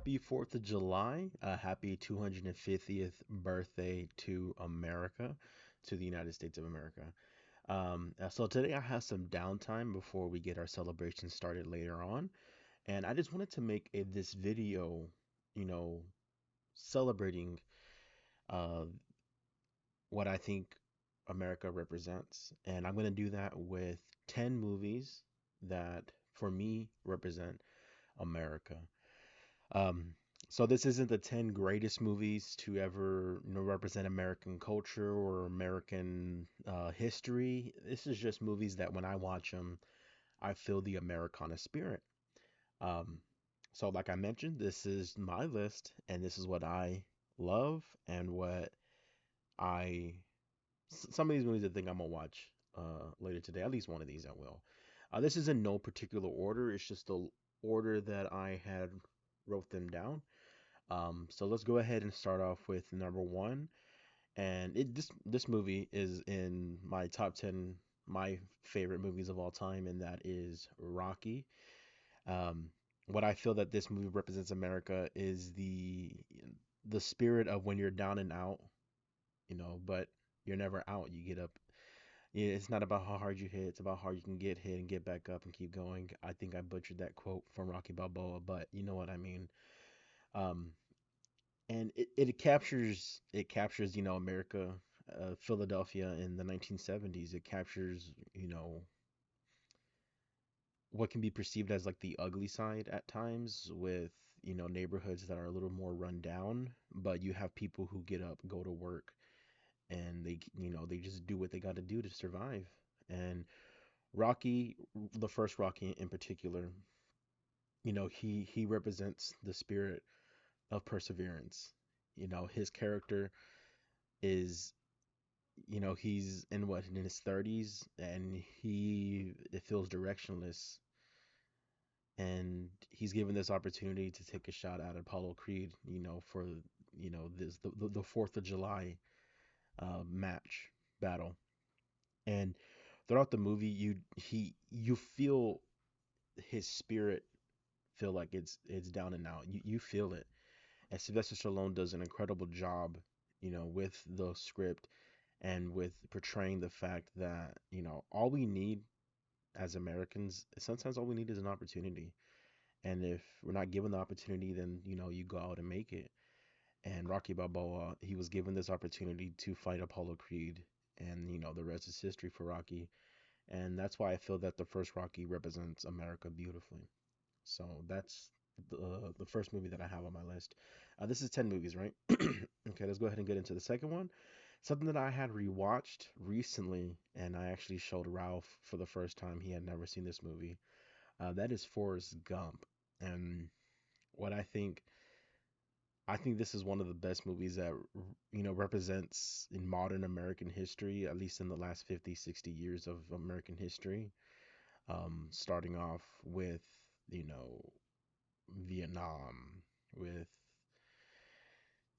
Happy 4th of July. Happy 250th birthday to America, to the United States of America. So today I have some downtime before we get our celebration started later on. And I just wanted to make this video, you know, celebrating uh, what I think America represents. And I'm going to do that with 10 movies that, for me, represent America. Um, so this isn't the 10 greatest movies to ever, represent American culture or American history. This is just movies that when I watch them, I feel the Americana spirit. Um, so like I mentioned, this is my list, and this is what I love and what I some of these movies I think I'm gonna watch later today. At least one of these I will. This is in no particular order. It's just the order that I had wrote them down. So let's go ahead and start off with number one. And this movie is in my top 10, my favorite movies of all time, and that is Rocky. Um, what I feel that this movie represents America is the spirit of when you're down and out, but you're never out. You get up. Yeah, it's not about how hard you hit, it's about how you can get hit and get back up and keep going. I think I butchered that quote from Rocky Balboa, but you know what I mean. Um, and it captures America, Philadelphia in the 1970s. It captures what can be perceived as like the ugly side at times, with neighborhoods that are a little more run down, but you have people who get up, go to work, and they just do what they got to do to survive. And Rocky, the first Rocky in particular, he represents the spirit of perseverance. His character is, he's in his 30s, and he it feels directionless, and he's given this opportunity to take a shot at Apollo Creed, for this the 4th of July match battle. And throughout the movie, you feel his spirit, feel like it's down and out. You feel it. And Sylvester Stallone does an incredible job, with the script and with portraying the fact that, all we need as Americans, sometimes all we need is an opportunity. And if we're not given the opportunity, then, you go out and make it. And Rocky Balboa, he was given this opportunity to fight Apollo Creed, and, the rest is history for Rocky. And that's why I feel that the first Rocky represents America beautifully. So that's the first movie that I have on my list. This is 10 movies, right? Okay, let's go ahead and get into the second one. Something that I had rewatched recently, and I actually showed Ralph for the first time. He had never seen this movie. That is Forrest Gump. And what I think this is one of the best movies that, represents in modern American history, at least in the last 50, 60 years of American history. Starting off with, Vietnam, with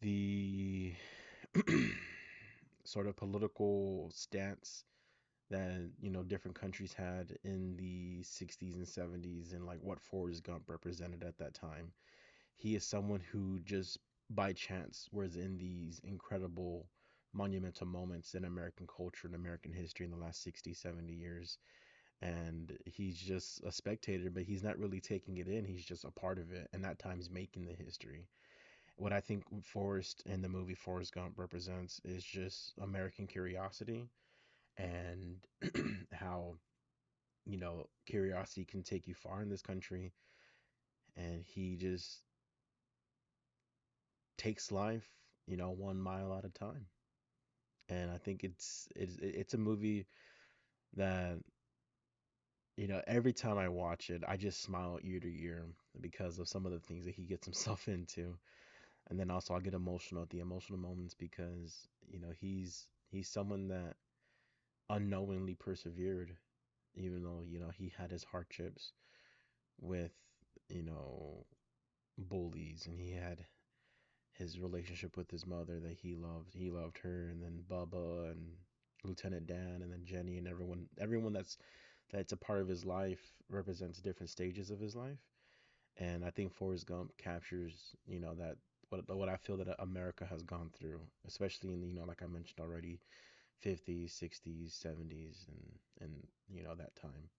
the sort of political stance that, different countries had in the 60s and 70s, and like what Forrest Gump represented at that time. He is someone who just by chance was in these incredible monumental moments in American culture and American history in the last 60, 70 years. And he's just a spectator, but he's not really taking it in. He's just a part of it, and at times making the history. What I think Forrest in the movie Forrest Gump represents is just American curiosity, and how, curiosity can take you far in this country. And he just takes life, 1 mile at a time. And I think it's a movie that, every time I watch it, I just smile ear to ear because of some of the things that he gets himself into. And then also I'll get emotional at the emotional moments because, he's someone that unknowingly persevered, even though, he had his hardships with, you know, bullies, and he had his relationship with his mother that he loved. He loved her, and then Bubba and Lieutenant Dan, and then Jenny, and everyone that's a part of his life represents different stages of his life. And I think Forrest Gump captures, that what I feel that America has gone through, especially in the, like I mentioned already, 50s, 60s, 70s, and that time.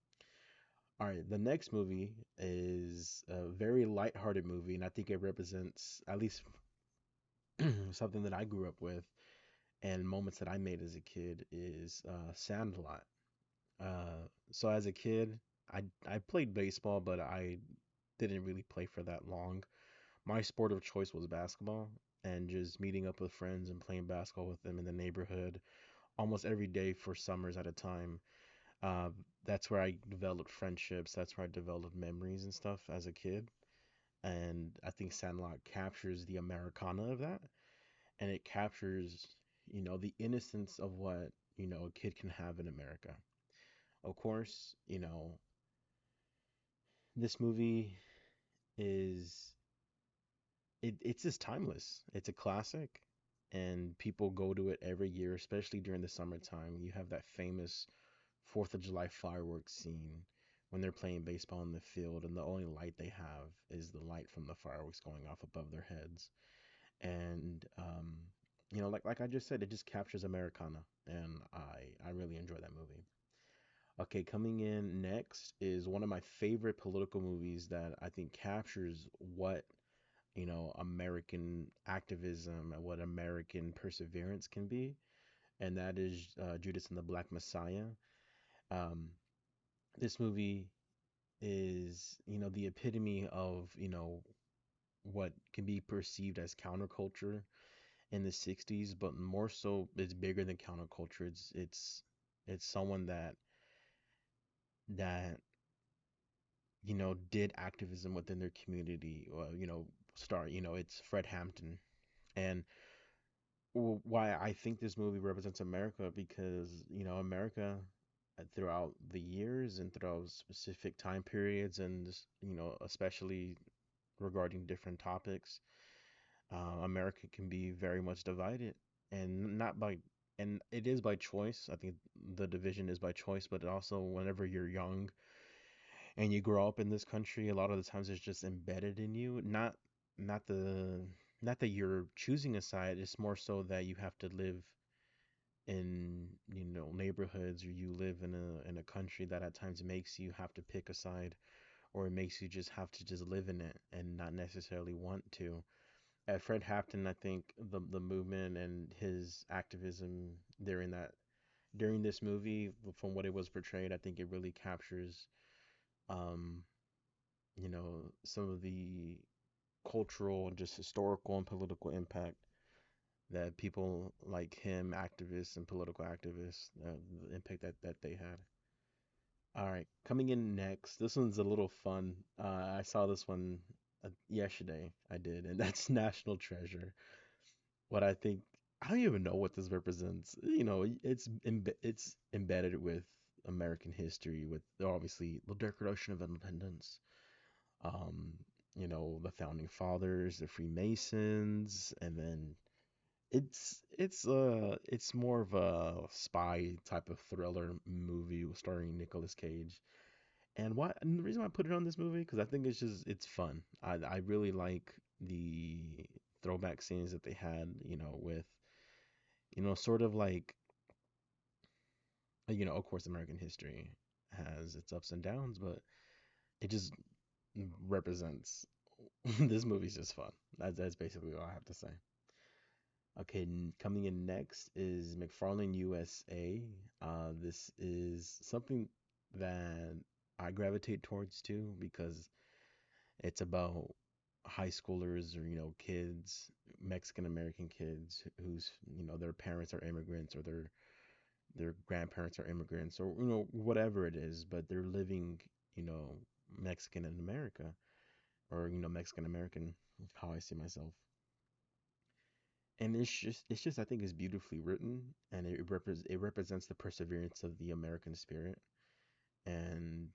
All right, the next movie is a very lighthearted movie, and I think it represents at least something that I grew up with and moments that I made as a kid is Sandlot. So as a kid, I played baseball, but I didn't really play for that long. My sport of choice was basketball, and just meeting up with friends and playing basketball with them in the neighborhood almost every day for summers at a time. Uh, that's where I developed friendships. That's where I developed memories and stuff as a kid. And I think Sandlot captures the Americana of that, and it captures, the innocence of what, a kid can have in America. Of course, this movie is it's just timeless. It's a classic, and people go to it every year, especially during the summertime. You have that famous Fourth of July fireworks scene when they're playing baseball in the field, and the only light they have is the light from the fireworks going off above their heads. And like I just said, it just captures Americana, and I really enjoy that movie. Okay, coming in next is one of my favorite political movies that I think captures what, American activism and what American perseverance can be, and that is Judas and the Black Messiah. Um, this movie is, the epitome of, what can be perceived as counterculture in the 60s, but more so it's bigger than counterculture. It's someone that did activism within their community, or, it's Fred Hampton. And why I think this movie represents America, because, America throughout the years and throughout specific time periods, and especially regarding different topics, America can be very much divided, and not by and it is by choice. I think the division is by choice, but also whenever you're young and you grow up in this country, a lot of the times it's just embedded in you. Not the not that you're choosing a side, it's more so that you have to live in, neighborhoods, or you live in a country that at times makes you have to pick a side, or it makes you just have to just live in it and not necessarily want to. At Fred Hampton, I think the movement and his activism during this movie, from what it was portrayed, I think it really captures, um, some of the cultural and just historical and political impact that people like him, activists and political activists, the impact that they had. All right, coming in next, this one's a little fun. I saw this one yesterday. I did, and that's National Treasure. What I think, I don't even know what this represents. It's embedded with American history, with obviously the Declaration of Independence, um, the founding fathers, the Freemasons, and then it's more of a spy type of thriller movie starring Nicolas Cage. And the reason why I put it on this movie, because I think it's fun. I really like the throwback scenes that they had, with, sort of like, of course, American history has its ups and downs, but it just represents this movie's just fun. That's basically all I have to say. Okay, coming in next is McFarlane USA. This is something that I gravitate towards too, because it's about high schoolers, or, kids, Mexican American kids whose, their parents are immigrants, or their grandparents are immigrants, or, whatever it is, but they're living, you know, Mexican in America, or, Mexican American, how I see myself. And it's just I think it's beautifully written, and it represents the perseverance of the American spirit. And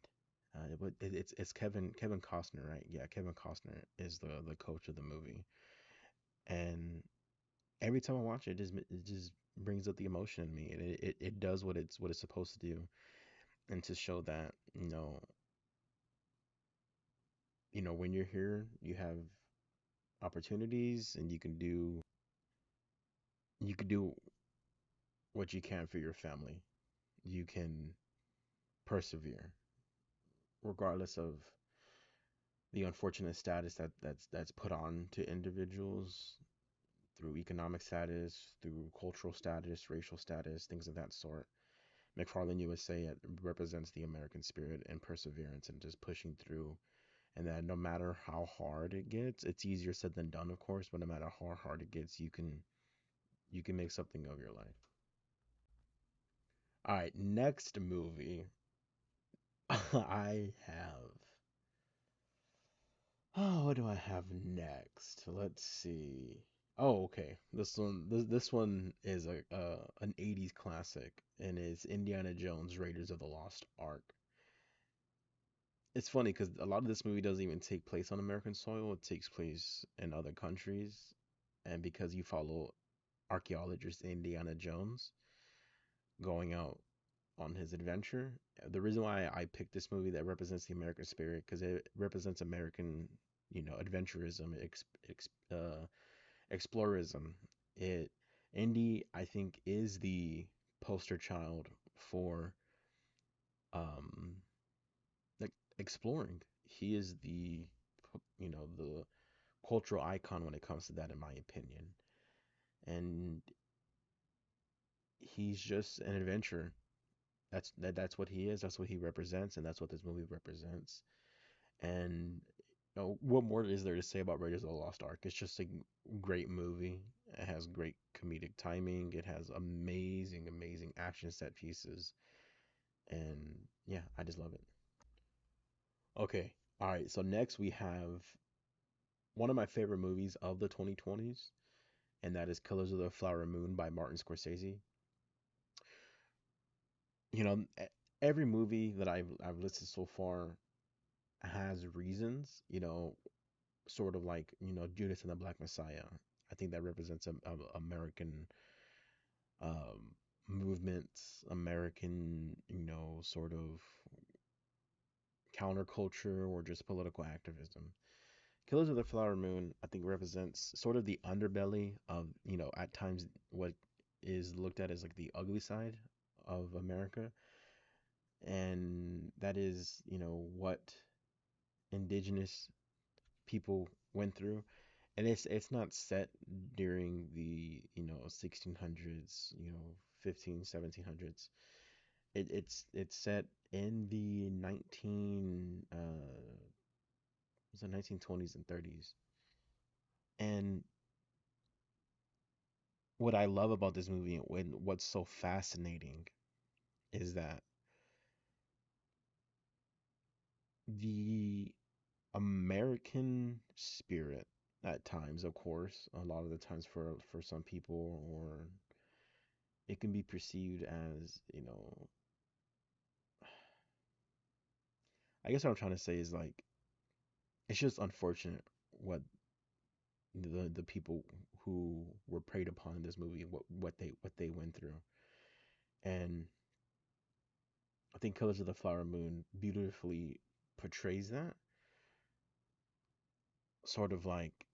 it's Kevin Costner, right? Yeah, Kevin Costner is the coach of the movie. And every time I watch it, it just brings up the emotion in me, and it does what it's supposed to do, and to show that, when you're here, you have opportunities and you can do what you can for your family. You can persevere regardless of the unfortunate status that's put on to individuals through economic status, through cultural status, racial status, things of that sort. McFarlane USA it represents the American spirit and perseverance and just pushing through. And that no matter how hard it gets, it's easier said than done, of course, but no matter how hard it gets, you can make something of your life. All right, next movie I have. Oh, what do I have next? Let's see. Oh, okay. This one is an 80s classic and is Indiana Jones Raiders of the Lost Ark. It's funny because a lot of this movie doesn't even take place on American soil. It takes place in other countries. And because you follow archaeologist Indiana Jones going out on his adventure, the reason why I picked this movie that represents the American spirit because it represents American, adventurism, explorism. It Indy, I think, is the poster child for um like exploring. He is the cultural icon when it comes to that, in my opinion. And he's just an adventurer. That's what he is. That's what he represents, and that's what this movie represents. And what more is there to say about Raiders of the Lost Ark? It's just a great movie. It has great comedic timing. It has amazing, amazing action set pieces, and yeah, I just love it. Okay, all right. So next we have one of my favorite movies of the 2020s, and that is Killers of the Flower Moon by Martin Scorsese. You know, every movie that I've listed so far has reasons. Sort of like Judas and the Black Messiah. I think that represents a American um, movements, American sort of counterculture or just political activism. Killers of the Flower Moon, I think, represents sort of the underbelly of at times what is looked at as like the ugly side of America, and that is what indigenous people went through. And it's not set during the 1600s, 15 1700s. It's set in the 1920s and 30s. And what I love about this movie and what's so fascinating is that the American spirit at times, of course, a lot of the times for some people, or it can be perceived as, I guess what I'm trying to say is like it's just unfortunate what the people who were preyed upon in this movie, what they went through. And I think Colors of the Flower Moon beautifully portrays that, sort of like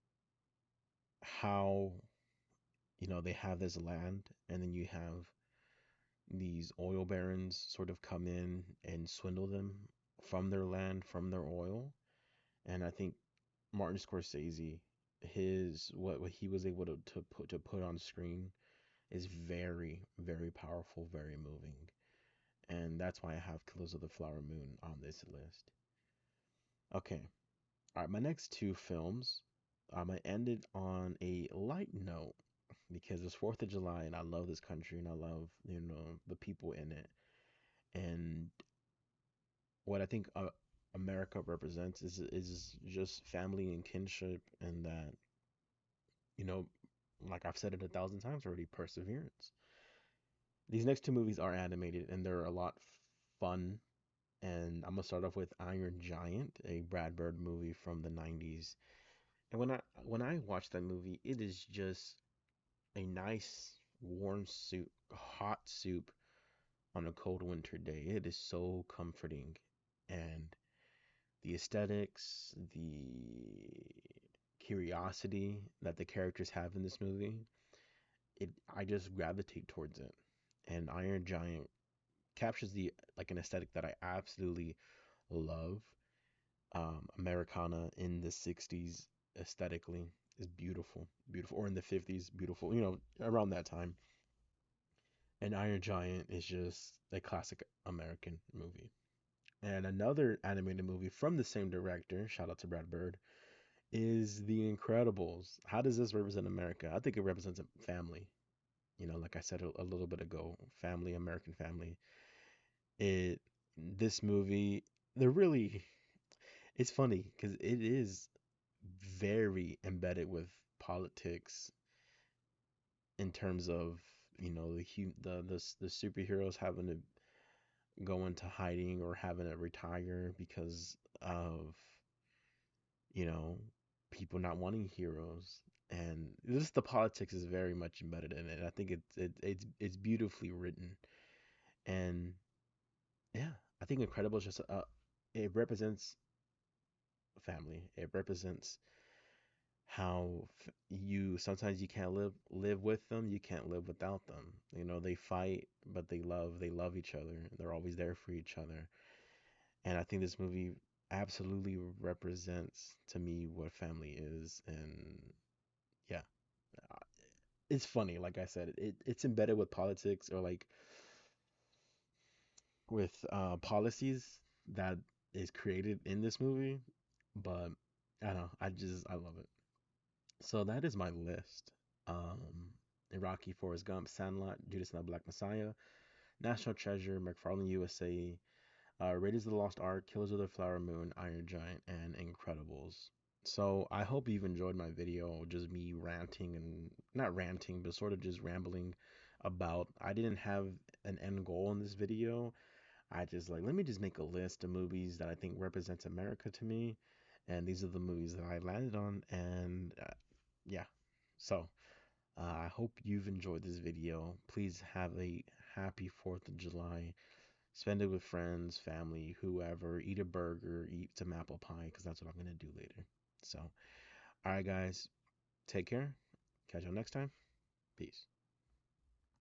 how they have this land, and then you have these oil barons sort of come in and swindle them from their land, from their oil. And I think Martin Scorsese, his what he was able to put on screen is very, very powerful, very moving. And that's why I have Killers of the Flower Moon on this list. Okay. All right, my next two films, I ended on a light note because it's 4th of July and I love this country and I love, the people in it. And what I think America represents is just family and kinship, and that, you know, like I've said it 1,000 times already, perseverance. These next two movies are animated and they're a lot fun. And I'm gonna start off with Iron Giant, a Brad Bird movie from the 90s. And when I watch that movie, it is just a nice warm soup, hot soup on a cold winter day. It is so comforting. And the aesthetics, the curiosity that the characters have in this movie, it I just gravitate towards it. And Iron Giant captures the like an aesthetic that I absolutely love. Americana in the 60s aesthetically is beautiful, beautiful, or in the 50s, beautiful, around that time. And Iron Giant is just a classic American movie. And another animated movie from the same director, shout out to Brad Bird, is The Incredibles. How does this represent America? I think it represents a family. Like I said a little bit ago, family, American family. It This movie, they're really it's funny because it is very embedded with politics in terms of the superheroes having to go into hiding or having to retire because of you know people not wanting heroes, and this the politics is very much embedded in it. I think it's beautifully written, and yeah, I think Incredible is just it represents family. It represents how you sometimes you can't live with them, you can't live without them. They fight, but they love each other. They're always there for each other. And I think this movie absolutely represents to me what family is. And yeah, uh, it's funny. Like I said, it's embedded with politics or like with policies that is created in this movie. But I don't know. I love it. So that is my list. Iraqi, Forrest Gump, Sandlot, Judas and the Black Messiah, National Treasure, McFarlane USA, Raiders of the Lost Ark, Killers of the Flower Moon, Iron Giant, and Incredibles. So I hope you've enjoyed my video, just me ranting and not ranting, but sort of just rambling about. I didn't have an end goal in this video. I just like let me just make a list of movies that I think represents America to me, and these are the movies that I landed on. And yeah, so I hope you've enjoyed this video. Please have a happy 4th of July. Spend it with friends, family, whoever. Eat a burger, eat some apple pie, because that's what I'm going to do later. So, all right, guys, take care. Catch you next time. Peace.